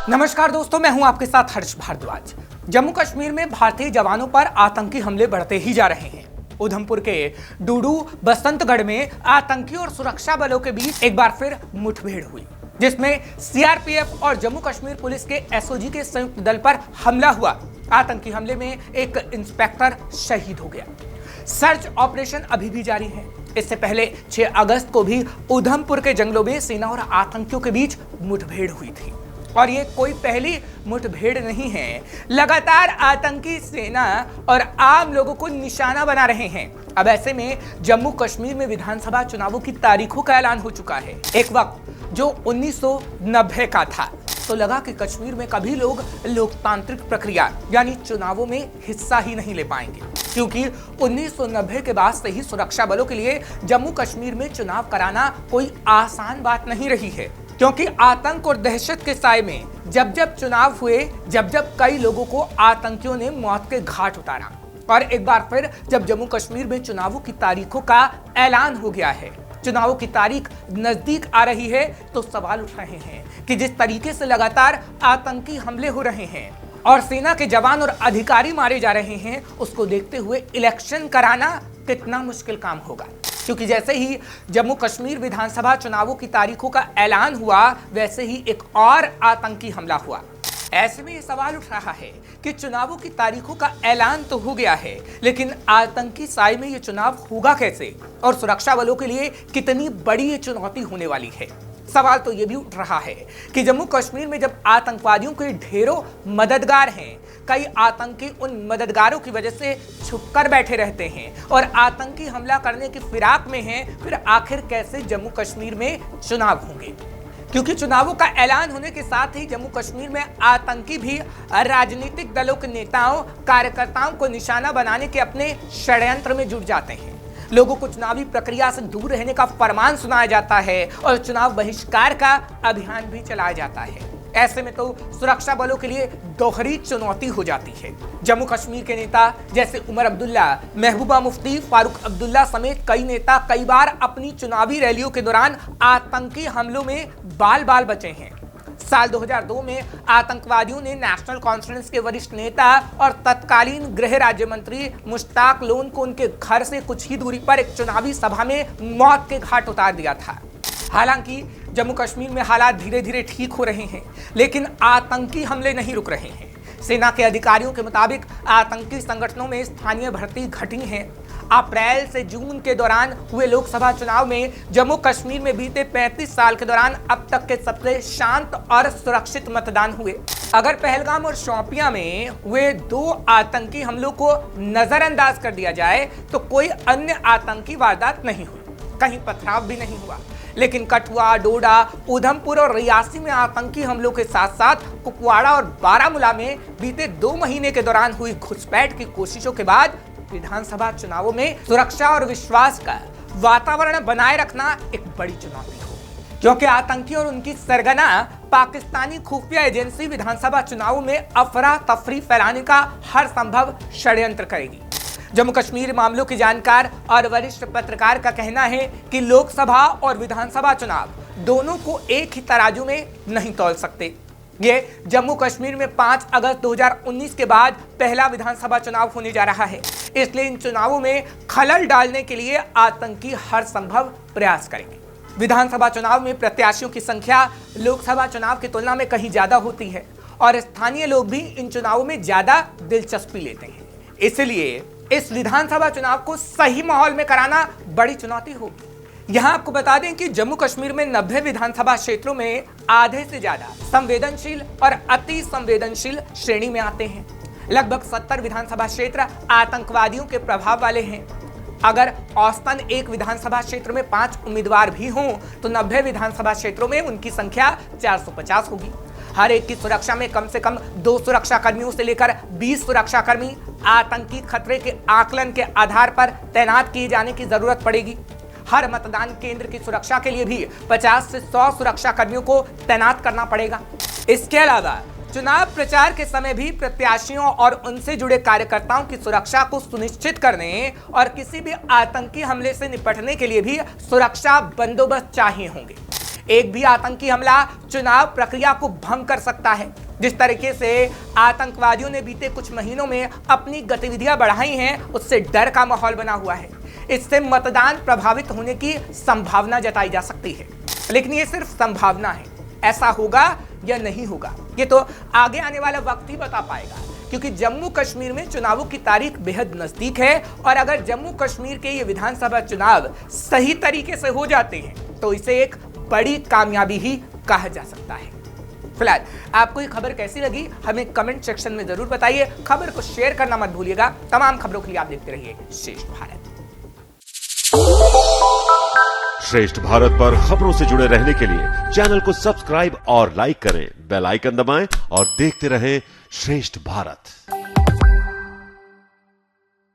नमस्कार दोस्तों, मैं हूं आपके साथ हर्ष भारद्वाज। जम्मू कश्मीर में भारतीय जवानों पर आतंकी हमले बढ़ते ही जा रहे हैं। उधमपुर के डूडू बसंतगढ़ में आतंकियों और सुरक्षा बलों के बीच एक बार फिर मुठभेड़ हुई, जिसमें सीआरपीएफ और जम्मू कश्मीर पुलिस के एसओजी के संयुक्त दल पर हमला हुआ। आतंकी हमले में एक इंस्पेक्टर शहीद हो गया। सर्च ऑपरेशन अभी भी जारी है। इससे पहले 6 अगस्त को भी उधमपुर के जंगलों में सेना और आतंकियों के बीच मुठभेड़ हुई थी। और ये कोई पहली मुठभेड़ नहीं है। लगातार आतंकी सेना और आम लोगों को निशाना बना रहे हैं। अब ऐसे में जम्मू कश्मीर में विधानसभा चुनावों की तारीखों का ऐलान हो चुका है। एक वक्त जो 1990 का था, तो लगा कि कश्मीर में कभी लोग लोकतांत्रिक प्रक्रिया यानी चुनावों में हिस्सा ही नहीं ले पाएंगे, क्योंकि 1990 के बाद से ही सुरक्षा बलों के लिए जम्मू कश्मीर में चुनाव कराना कोई आसान बात नहीं रही है। क्योंकि आतंक और दहशत के साए में जब जब चुनाव हुए, जब जब कई लोगों को आतंकियों ने मौत के घाट उतारा, और एक बार फिर जब जम्मू कश्मीर में चुनावों की तारीखों का ऐलान हो गया है, चुनावों की तारीख नजदीक आ रही है, तो सवाल उठ रहे हैं कि जिस तरीके से लगातार आतंकी हमले हो रहे हैं और सेना के जवान और अधिकारी मारे जा रहे हैं, उसको देखते हुए इलेक्शन कराना कितना मुश्किल काम होगा। क्योंकि जैसे ही जम्मू कश्मीर विधानसभा चुनावों की तारीखों का ऐलान हुआ, वैसे ही एक और आतंकी हमला हुआ। ऐसे में ये सवाल उठ रहा है कि चुनावों की तारीखों का ऐलान तो हो गया है, लेकिन आतंकी साए में ये चुनाव होगा कैसे और सुरक्षा बलों के लिए कितनी बड़ी ये चुनौती होने वाली है। सवाल तो ये भी उठ रहा है कि जम्मू कश्मीर में जब आतंकवादियों के ढेरों मददगार हैं, कई आतंकी उन मददगारों की वजह से छुपकर बैठे रहते हैं और आतंकी हमला करने की फिराक में हैं, फिर आखिर कैसे जम्मू कश्मीर में चुनाव होंगे? क्योंकि चुनावों का ऐलान होने के साथ ही जम्मू कश्मीर में आतंकी भी राजनीतिक दलों के नेताओं कार्यकर्ताओं को निशाना बनाने के अपने षड्यंत्र में जुट जाते हैं। लोगों को चुनावी प्रक्रिया से दूर रहने का फरमान सुनाया जाता है और चुनाव बहिष्कार का अभियान भी चलाया जाता है। ऐसे में तो सुरक्षा बलों के लिए दोहरी चुनौती हो जाती है। जम्मू कश्मीर के नेता जैसे उमर अब्दुल्ला, महबूबा मुफ्ती, फारूक अब्दुल्ला समेत कई नेता कई बार अपनी चुनावी रैलियों के दौरान आतंकी हमलों में बाल बाल बचे हैं। साल 2002 में आतंकवादियों ने नेशनल कॉन्फ्रेंस के वरिष्ठ नेता और तत्कालीन गृह राज्य मंत्री मुश्ताक लोन को उनके घर से कुछ ही दूरी पर एक चुनावी सभा में मौत के घाट उतार दिया था। हालांकि जम्मू कश्मीर में हालात धीरे धीरे ठीक हो रहे हैं, लेकिन आतंकी हमले नहीं रुक रहे हैं। सेना के अधिकारियों के मुताबिक आतंकी संगठनों में स्थानीय भर्ती घटी है। अप्रैल से जून के दौरान हुए लोकसभा चुनाव में जम्मू कश्मीर में बीते 35 साल के दौरान अब तक के सबसे शांत और सुरक्षित मतदान हुए। अगर पहलगाम और शोपियां में हुए 2 आतंकी हमलों को नजरअंदाज कर दिया जाए, तो कोई अन्य आतंकी वारदात नहीं हुई, कहीं पथराव भी नहीं हुआ। लेकिन कठुआ, डोडा, उधमपुर और रियासी में आतंकी हमलों के साथ साथ कुपवाड़ा और बारामूला में बीते 2 महीने के दौरान हुई घुसपैठ की कोशिशों के बाद विधानसभा चुनावों में सुरक्षा और विश्वास का वातावरण बनाए रखना एक बड़ी चुनौती होगी, क्योंकि आतंकी और उनकी सरगना पाकिस्तानी खुफिया एजेंसी विधानसभा चुनावों में अफरा तफरी फैलाने का हर संभव षड्यंत्र करेगी। जम्मू कश्मीर मामलों के जानकार और वरिष्ठ पत्रकार का कहना है कि लोकसभा और विधानसभा चुनाव दोनों को एक ही तराजू में नहीं तौल सकते। ये जम्मू कश्मीर में 5 अगस्त 2019 के बाद पहला विधानसभा चुनाव होने जा रहा है, इसलिए इन चुनावों में खलल डालने के लिए आतंकी हर संभव प्रयास करेंगे। विधानसभा चुनाव में प्रत्याशियों की संख्या लोकसभा चुनाव की तुलना में कहीं ज्यादा होती है और स्थानीय लोग भी इन चुनावों में ज्यादा दिलचस्पी लेते हैं। इसलिए इस विधानसभा चुनाव को सही माहौल में कराना बड़ी चुनौती होगी। यहां आपको बता दें कि जम्मू कश्मीर में 90 विधानसभा क्षेत्रों में आधे से ज्यादा संवेदनशील और अति संवेदनशील श्रेणी में आते हैं। लगभग 70 विधानसभा क्षेत्र आतंकवादियों के प्रभाव वाले हैं। अगर औसतन एक विधानसभा क्षेत्र में 5 उम्मीदवार भी हों, तो 90 विधानसभा क्षेत्रों में उनकी संख्या 450 होगी। हर एक की सुरक्षा में कम से कम 2 सुरक्षा कर्मियों से लेकर 20 सुरक्षा कर्मी आतंकी खतरे के आकलन के आधार पर तैनात किए जाने की जरूरत पड़ेगी। हर मतदान केंद्र की सुरक्षा के लिए भी 50 से 100 सुरक्षा कर्मियों को तैनात करना पड़ेगा। इसके अलावा चुनाव प्रचार के समय भी प्रत्याशियों और उनसे जुड़े कार्यकर्ताओं की सुरक्षा को सुनिश्चित करने और किसी भी आतंकी हमले से निपटने के लिए भी सुरक्षा बंदोबस्त चाहिए होंगे। एक भी आतंकी हमला चुनाव प्रक्रिया को भंग कर सकता है। जिस तरीके से आतंकवादियों ने बीते कुछ महीनों में अपनी गतिविधियां बढ़ाई हैं, उससे डर का माहौल बना हुआ है। इससे मतदान प्रभावित होने की संभावना जताई जा सकती है, लेकिन ये सिर्फ संभावना है। ऐसा होगा या नहीं होगा, ये तो आगे आने वाला वक्त ही बता पाएगा, क्योंकि जम्मू कश्मीर में चुनावों की तारीख बेहद नजदीक है और अगर जम्मू कश्मीर के ये विधानसभा चुनाव सही तरीके से हो जाते हैं तो इसे एक बड़ी कामयाबी ही कहा जा सकता है। फिलहाल आपको ये खबर कैसी लगी हमें कमेंट सेक्शन में जरूर बताइए। खबर को शेयर करना मत भूलिएगा। तमाम खबरों के लिए आप देखते रहिए श्रेष्ठ भारत। श्रेष्ठ भारत पर खबरों से जुड़े रहने के लिए चैनल को सब्सक्राइब और लाइक करें, बेल आइकन दबाएं और देखते रहें श्रेष्ठ भारत।